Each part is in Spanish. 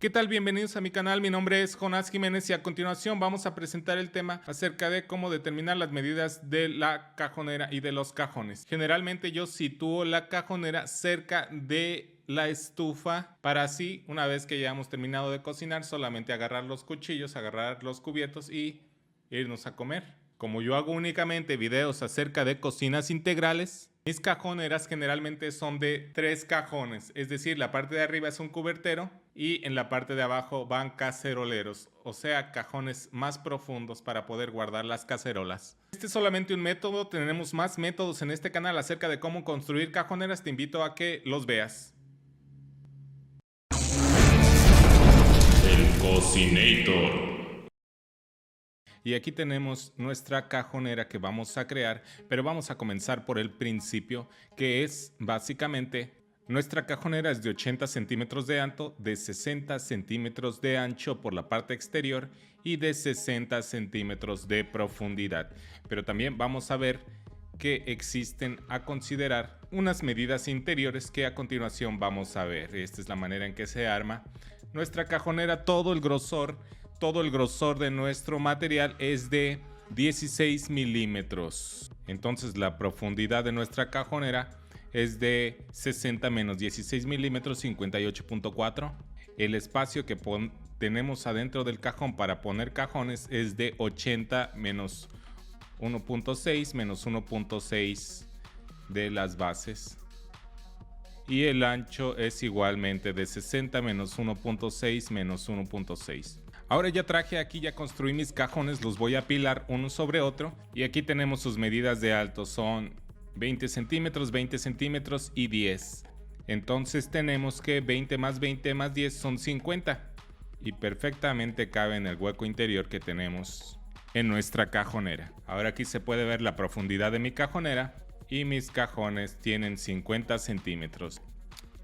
¿Qué tal? Bienvenidos a mi canal, mi nombre es Jonás Jiménez y a continuación vamos a presentar el tema acerca de cómo determinar las medidas de la cajonera y de los cajones. Generalmente yo sitúo la cajonera cerca de la estufa para así, una vez que ya hemos terminado de cocinar, solamente agarrar los cuchillos, agarrar los cubiertos y irnos a comer. Como yo hago únicamente videos acerca de cocinas integrales, mis cajoneras generalmente son de 3 cajones, es decir, la parte de arriba es un cubertero y en la parte de abajo van caceroleros, o sea, cajones más profundos para poder guardar las cacerolas. Este es solamente un método, tenemos más métodos en este canal acerca de cómo construir cajoneras, te invito a que los veas. El Cocinator. Y aquí tenemos nuestra cajonera que vamos a crear, pero vamos a comenzar por el principio, que es básicamente nuestra cajonera es de 80 centímetros de alto, de 60 centímetros de ancho por la parte exterior y de 60 centímetros de profundidad. Pero también vamos a ver que existen a considerar unas medidas interiores que a continuación vamos a ver. Esta es la manera en que se arma nuestra cajonera. Todo el grosor de nuestro material es de 16 milímetros. Entonces la profundidad de nuestra cajonera es de 60 menos 16 milímetros, 58.4. El espacio que tenemos adentro del cajón para poner cajones es de 80 menos 1.6 menos 1.6 de las bases. Y el ancho es igualmente de 60 menos 1.6 menos 1.6. Ahora ya traje aquí, ya construí mis cajones, los voy a apilar uno sobre otro. Y aquí tenemos sus medidas de alto, son 20 centímetros y 10. Entonces tenemos que 20 más 20 más 10 son 50. Y perfectamente cabe en el hueco interior que tenemos en nuestra cajonera. Ahora aquí se puede ver la profundidad de mi cajonera. Y mis cajones tienen 50 centímetros.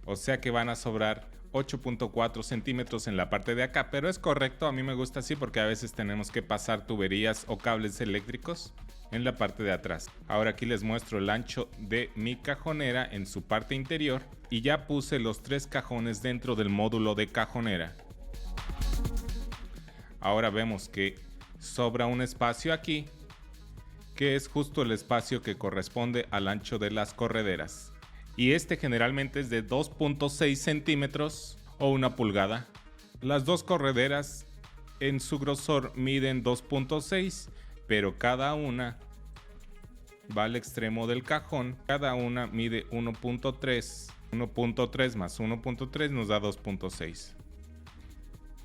O sea que van a sobrar 8.4 centímetros en la parte de acá, pero es correcto, a mí me gusta así porque a veces tenemos que pasar tuberías o cables eléctricos en la parte de atrás. Ahora aquí les muestro el ancho de mi cajonera en su parte interior y ya puse los 3 cajones dentro del módulo de cajonera. Ahora vemos que sobra un espacio aquí, que es justo el espacio que corresponde al ancho de las correderas. Y este generalmente es de 2.6 centímetros o 1 pulgada. Las dos correderas en su grosor miden 2.6, pero cada una va al extremo del cajón. Cada una mide 1.3. 1.3 más 1.3 nos da 2.6.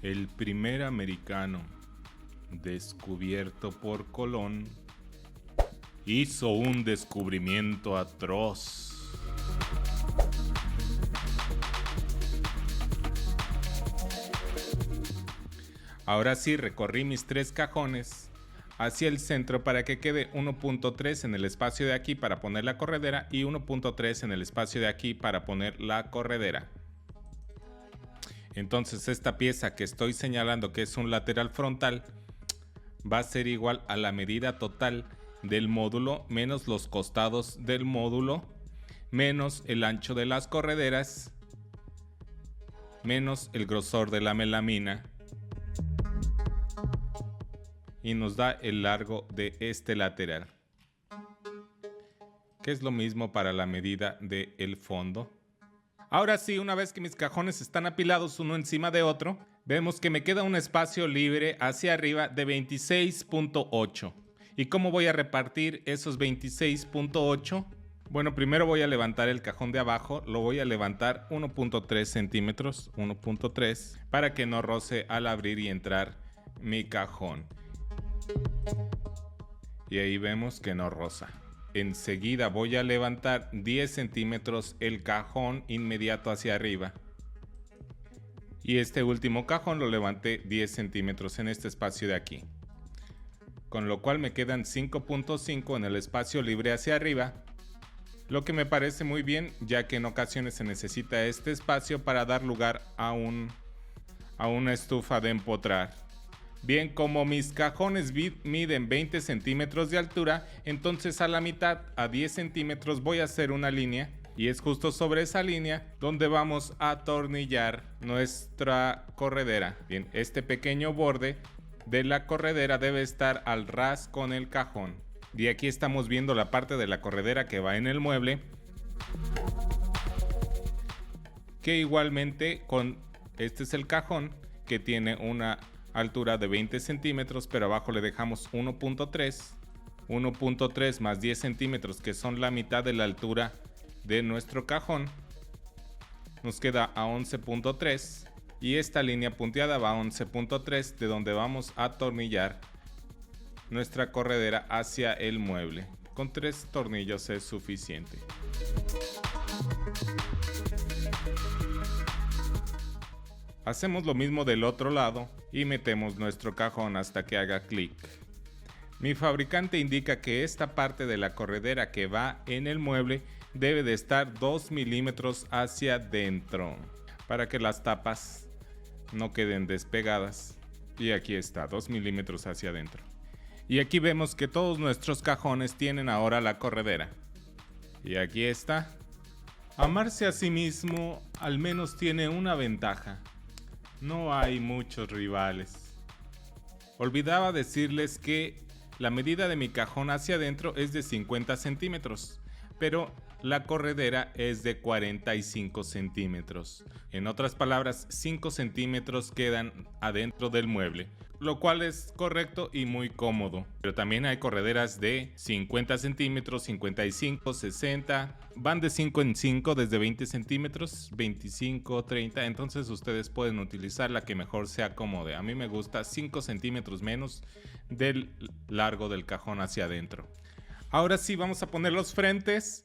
El primer americano descubierto por Colón hizo un descubrimiento atroz. Ahora sí, recorrí mis 3 cajones hacia el centro para que quede 1.3 en el espacio de aquí para poner la corredera y 1.3 en el espacio de aquí para poner la corredera. Entonces esta pieza que estoy señalando que es un lateral frontal va a ser igual a la medida total del módulo menos los costados del módulo menos el ancho de las correderas menos el grosor de la melamina y nos da el largo de este lateral, que es lo mismo para la medida del fondo. Ahora sí, una vez que mis cajones están apilados uno encima de otro, vemos que me queda un espacio libre hacia arriba de 26.8. ¿Y cómo voy a repartir esos 26.8? Bueno, primero voy a levantar el cajón de abajo, lo voy a levantar 1.3 centímetros, 1.3, para que no roce al abrir y entrar mi cajón. Y ahí vemos que no roza. Enseguida voy a levantar 10 centímetros el cajón inmediato hacia arriba. Y este último cajón lo levanté 10 centímetros en este espacio de aquí. Con lo cual me quedan 5.5 en el espacio libre hacia arriba. Lo que me parece muy bien, ya que en ocasiones se necesita este espacio para dar lugar a una estufa de empotrar. Bien, como mis cajones miden 20 centímetros de altura, entonces a la mitad, a 10 centímetros, voy a hacer una línea Y es justo sobre esa línea donde vamos a atornillar nuestra corredera. Bien, este pequeño borde de la corredera debe estar al ras con el cajón. Y aquí estamos viendo la parte de la corredera que va en el mueble, que igualmente este es el cajón, que tiene una altura de 20 centímetros, pero abajo le dejamos 1.3 más 10 centímetros, que son la mitad de la altura de nuestro cajón. Nos queda a 11.3 y esta línea punteada va a 11.3, de donde vamos a atornillar nuestra corredera hacia el mueble. Con 3 tornillos es suficiente. Hacemos lo mismo del otro lado y metemos nuestro cajón hasta que haga clic. Mi fabricante indica que esta parte de la corredera que va en el mueble debe de estar 2 milímetros hacia adentro para que las tapas no queden despegadas. Y aquí está, 2 milímetros hacia adentro. Y aquí vemos que todos nuestros cajones tienen ahora la corredera. Y aquí está. Amarse a sí mismo al menos tiene una ventaja. No hay muchos rivales. Olvidaba decirles que la medida de mi cajón hacia adentro es de 50 centímetros, pero la corredera es de 45 centímetros. En otras palabras, 5 centímetros quedan adentro del mueble, lo cual es correcto y muy cómodo. Pero también hay correderas de 50 centímetros, 55, 60, van de 5 en 5 desde 20 centímetros, 25, 30, entonces ustedes pueden utilizar la que mejor se acomode. A mí me gusta 5 centímetros menos del largo del cajón hacia adentro. Ahora sí, vamos a poner los frentes.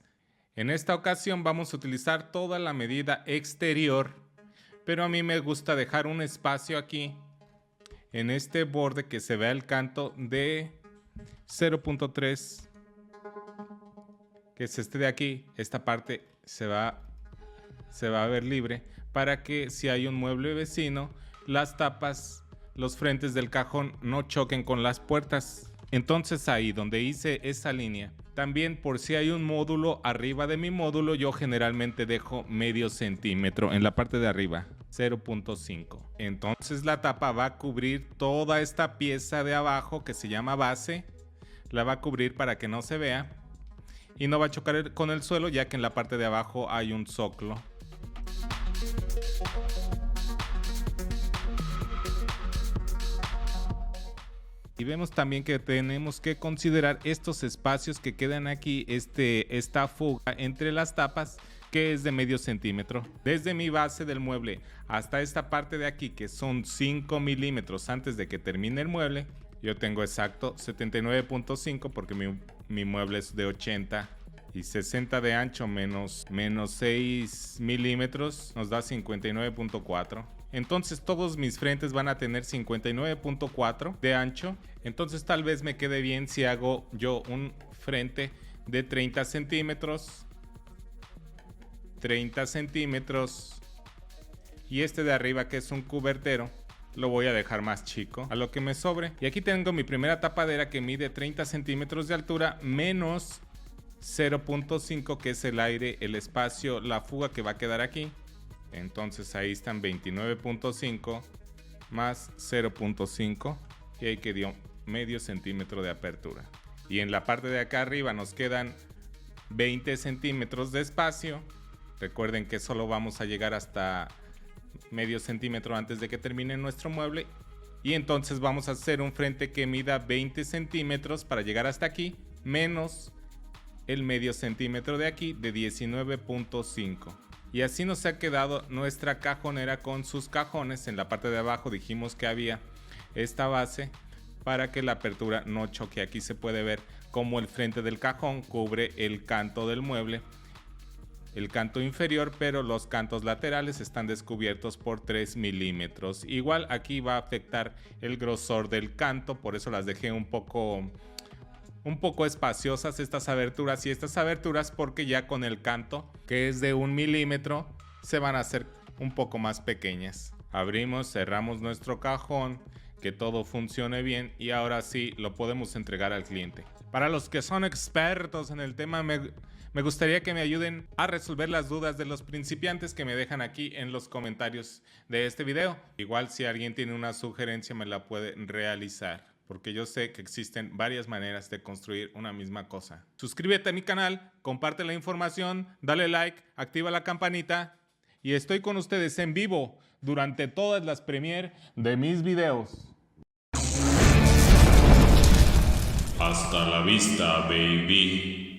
En esta ocasión vamos a utilizar toda la medida exterior, pero a mí me gusta dejar un espacio aquí en este borde que se vea el canto de 0.3, que es este de aquí. Esta parte se va a ver libre para que si hay un mueble vecino, las tapas, los frentes del cajón no choquen con las puertas. Entonces ahí donde hice esa línea, también por si hay un módulo arriba de mi módulo, yo generalmente dejo medio centímetro en la parte de arriba, 0.5. Entonces la tapa va a cubrir toda esta pieza de abajo que se llama base, la va a cubrir para que no se vea y no va a chocar con el suelo, ya que en la parte de abajo hay un zoclo. Y vemos también que tenemos que considerar estos espacios que quedan aquí, esta fuga entre las tapas, que es de medio centímetro. Desde mi base del mueble hasta esta parte de aquí, que son 5 milímetros antes de que termine el mueble, yo tengo exacto 79.5 porque mi mueble es de 80 y 60 de ancho menos 6 milímetros nos da 59.4. Entonces todos mis frentes van a tener 59.4 de ancho. Entonces tal vez me quede bien si hago yo un frente de 30 centímetros. 30 centímetros. Y este de arriba, que es un cubertero, lo voy a dejar más chico, a lo que me sobre. Y aquí tengo mi primera tapadera que mide 30 centímetros de altura menos 0.5, que es el aire, el espacio, la fuga que va a quedar aquí. Entonces ahí están 29.5 más 0.5 y ahí quedó medio centímetro de apertura. Y en la parte de acá arriba nos quedan 20 centímetros de espacio. Recuerden que solo vamos a llegar hasta medio centímetro antes de que termine nuestro mueble. Y entonces vamos a hacer un frente que mida 20 centímetros para llegar hasta aquí, menos el medio centímetro de aquí de 19.5. Y así nos ha quedado nuestra cajonera con sus cajones. En la parte de abajo dijimos que había esta base para que la apertura no choque. Aquí se puede ver cómo el frente del cajón cubre el canto del mueble, el canto inferior, pero los cantos laterales están descubiertos por 3 milímetros. Igual aquí va a afectar el grosor del canto, por eso las dejé un poco espaciosas estas aberturas, y estas aberturas porque ya con el canto, que es de 1 milímetro, se van a hacer un poco más pequeñas. Abrimos, cerramos nuestro cajón, que todo funcione bien, y ahora sí lo podemos entregar al cliente. Para los que son expertos en el tema, Me gustaría que me ayuden a resolver las dudas de los principiantes que me dejan aquí en los comentarios de este video. Igual si alguien tiene una sugerencia me la puede realizar, porque yo sé que existen varias maneras de construir una misma cosa. Suscríbete a mi canal, comparte la información, dale like, activa la campanita y estoy con ustedes en vivo durante todas las premiere de mis videos. Hasta la vista, baby.